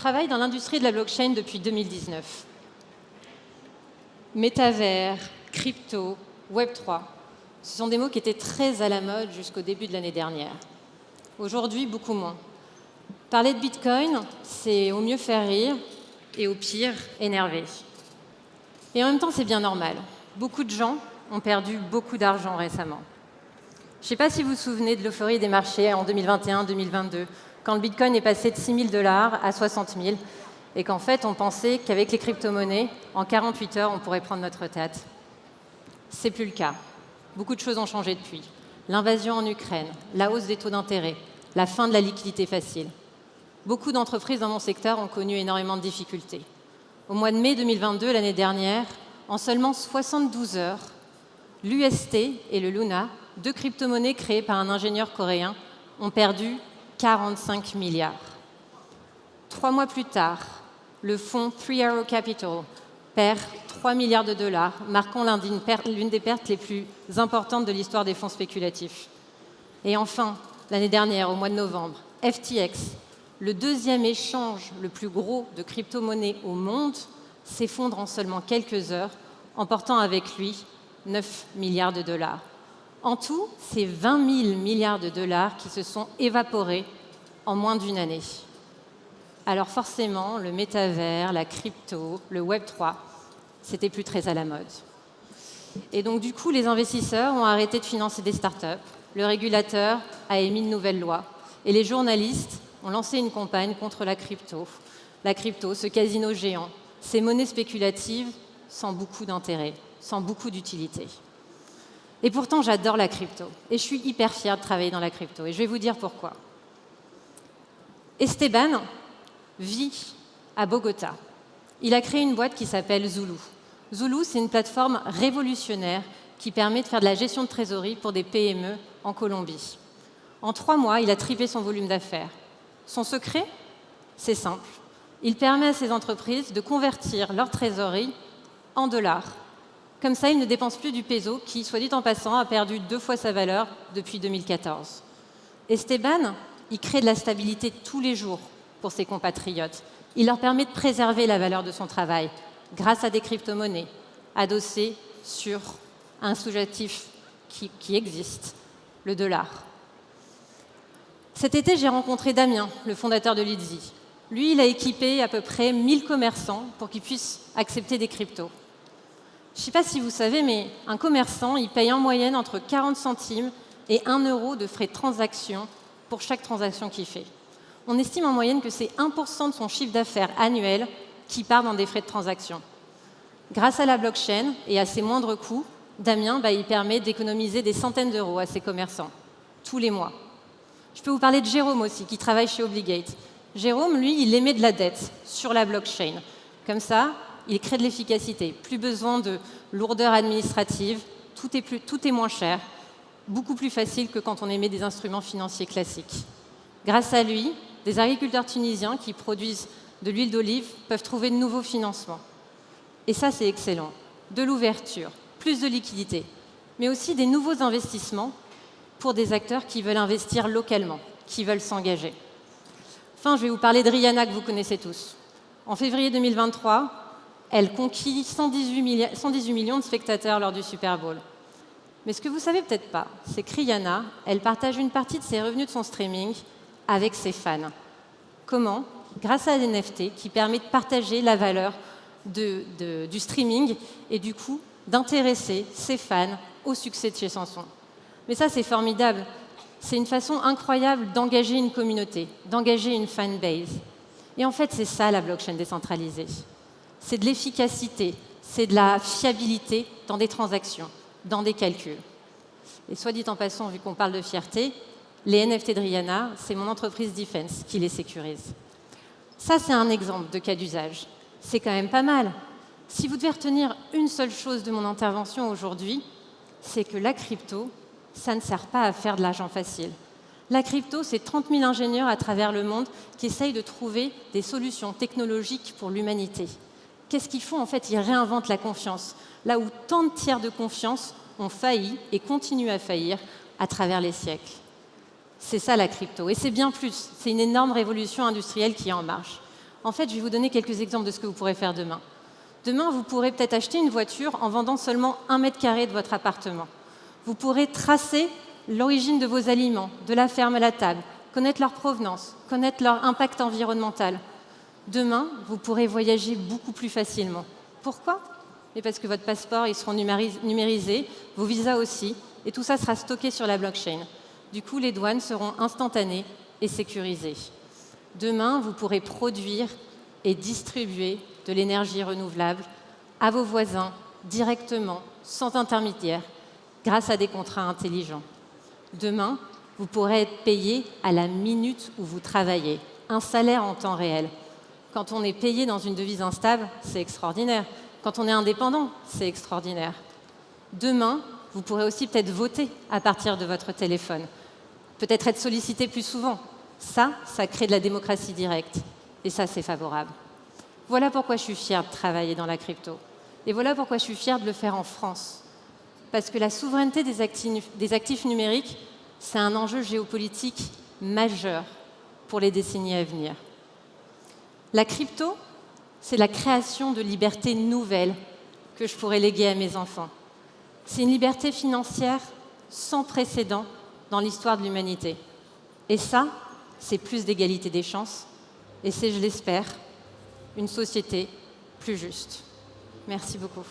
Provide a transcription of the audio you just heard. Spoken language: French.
travaille dans l'industrie de la blockchain depuis 2019. Métavers, crypto, Web3, ce sont des mots qui étaient très à la mode jusqu'au début de l'année dernière. Aujourd'hui, beaucoup moins. Parler de Bitcoin, c'est au mieux faire rire et au pire, énerver. Et en même temps, c'est bien normal. Beaucoup de gens ont perdu beaucoup d'argent récemment. Je ne sais pas si vous vous souvenez de l'euphorie des marchés en 2021-2022, quand le Bitcoin est passé de 6 000 $ à 60 000, et qu'en fait, on pensait qu'avec les crypto-monnaies, en 48 heures, on pourrait prendre notre retraite. C'est plus le cas. Beaucoup de choses ont changé depuis. L'invasion en Ukraine, la hausse des taux d'intérêt, la fin de la liquidité facile. Beaucoup d'entreprises dans mon secteur ont connu énormément de difficultés. Au mois de mai 2022, l'année dernière, en seulement 72 heures, l'UST et le Luna, deux crypto-monnaies créées par un ingénieur coréen, ont perdu 45 milliards. 3 mois plus tard, le fonds Three Arrows Capital perd 3 milliards de $, marquant l'une des pertes les plus importantes de l'histoire des fonds spéculatifs. Et enfin, l'année dernière, au mois de novembre, FTX, le deuxième échange le plus gros de crypto-monnaies au monde, s'effondre en seulement quelques heures, emportant avec lui 9 milliards de $. En tout, c'est 20 000 milliards de $ qui se sont évaporés en moins d'une année. Alors forcément, le métavers, la crypto, le Web3, c'était plus très à la mode. Et donc du coup, les investisseurs ont arrêté de financer des startups, le régulateur a émis de nouvelles lois, et les journalistes ont lancé une campagne contre la crypto, ce casino géant, ces monnaies spéculatives sans beaucoup d'intérêt, sans beaucoup d'utilité. Et pourtant, j'adore la crypto, et je suis hyper fière de travailler dans la crypto, et je vais vous dire pourquoi. Esteban vit à Bogota. Il a créé une boîte qui s'appelle Zulu. Zulu, c'est une plateforme révolutionnaire qui permet de faire de la gestion de trésorerie pour des PME en Colombie. En 3 mois, il a triplé son volume d'affaires. Son secret, c'est simple. Il permet à ces entreprises de convertir leur trésorerie en dollars. Comme ça, ils ne dépensent plus du peso qui, soit dit en passant, a perdu 2 fois sa valeur depuis 2014. Esteban, il crée de la stabilité tous les jours pour ses compatriotes. Il leur permet de préserver la valeur de son travail grâce à des crypto-monnaies adossées sur un sous-jactif qui existe, le dollar. Cet été, j'ai rencontré Damien, le fondateur de Litzy. Lui, il a équipé à peu près 1000 commerçants pour qu'ils puissent accepter des cryptos. Je ne sais pas si vous savez, mais un commerçant, il paye en moyenne entre 40 centimes et 1 € de frais de transaction pour chaque transaction qu'il fait. On estime en moyenne que c'est 1% de son chiffre d'affaires annuel qui part dans des frais de transaction. Grâce à la blockchain et à ses moindres coûts, Damien, il permet d'économiser des centaines d'euros à ses commerçants, tous les mois. Je peux vous parler de Jérôme aussi, qui travaille chez Obligate. Jérôme, lui, il émet de la dette sur la blockchain. Comme ça, il crée de l'efficacité. Plus besoin de lourdeur administrative, tout est moins cher, beaucoup plus facile que quand on émet des instruments financiers classiques. Grâce à lui, des agriculteurs tunisiens qui produisent de l'huile d'olive peuvent trouver de nouveaux financements. Et ça, c'est excellent. De l'ouverture, plus de liquidité, mais aussi des nouveaux investissements pour des acteurs qui veulent investir localement, qui veulent s'engager. Enfin, je vais vous parler de Rihanna, que vous connaissez tous. En février 2023, elle conquit 118 millions de spectateurs lors du Super Bowl. Mais ce que vous ne savez peut-être pas, c'est que Rihanna, elle partage une partie de ses revenus de son streaming avec ses fans. Comment? Grâce à l'NFT qui permet de partager la valeur du streaming et du coup d'intéresser ses fans au succès de ses chansons. Mais ça, c'est formidable. C'est une façon incroyable d'engager une communauté, d'engager une fanbase. Et en fait, c'est ça la blockchain décentralisée. C'est de l'efficacité, c'est de la fiabilité dans des transactions, dans des calculs. Et soit dit en passant, vu qu'on parle de fierté, les NFT de Rihanna, c'est mon entreprise Defense qui les sécurise. Ça, c'est un exemple de cas d'usage. C'est quand même pas mal. Si vous devez retenir une seule chose de mon intervention aujourd'hui, c'est que la crypto, ça ne sert pas à faire de l'argent facile. La crypto, c'est 30 000 ingénieurs à travers le monde qui essayent de trouver des solutions technologiques pour l'humanité. Qu'est-ce qu'ils font? En fait, ils réinventent la confiance. Là où tant de tiers de confiance ont failli et continuent à faillir à travers les siècles. C'est ça la crypto. Et c'est bien plus. C'est une énorme révolution industrielle qui est en marche. En fait, je vais vous donner quelques exemples de ce que vous pourrez faire demain. Demain, vous pourrez peut-être acheter une voiture en vendant seulement 1 mètre carré de votre appartement. Vous pourrez tracer l'origine de vos aliments, de la ferme à la table, connaître leur provenance, connaître leur impact environnemental. Demain, vous pourrez voyager beaucoup plus facilement. Pourquoi? Mais parce que votre passeport, ils seront numérisés, vos visas aussi, et tout ça sera stocké sur la blockchain. Du coup, les douanes seront instantanées et sécurisées. Demain, vous pourrez produire et distribuer de l'énergie renouvelable à vos voisins directement, sans intermédiaire, grâce à des contrats intelligents. Demain, vous pourrez être payé à la minute où vous travaillez, un salaire en temps réel. Quand on est payé dans une devise instable, c'est extraordinaire. Quand on est indépendant, c'est extraordinaire. Demain, vous pourrez aussi peut-être voter à partir de votre téléphone, peut-être être sollicité plus souvent. Ça crée de la démocratie directe. Et ça, c'est favorable. Voilà pourquoi je suis fière de travailler dans la crypto. Et voilà pourquoi je suis fière de le faire en France. Parce que la souveraineté des actifs numériques, c'est un enjeu géopolitique majeur pour les décennies à venir. La crypto, c'est la création de libertés nouvelles que je pourrais léguer à mes enfants. C'est une liberté financière sans précédent dans l'histoire de l'humanité. Et ça, c'est plus d'égalité des chances. Et c'est, je l'espère, une société plus juste. Merci beaucoup.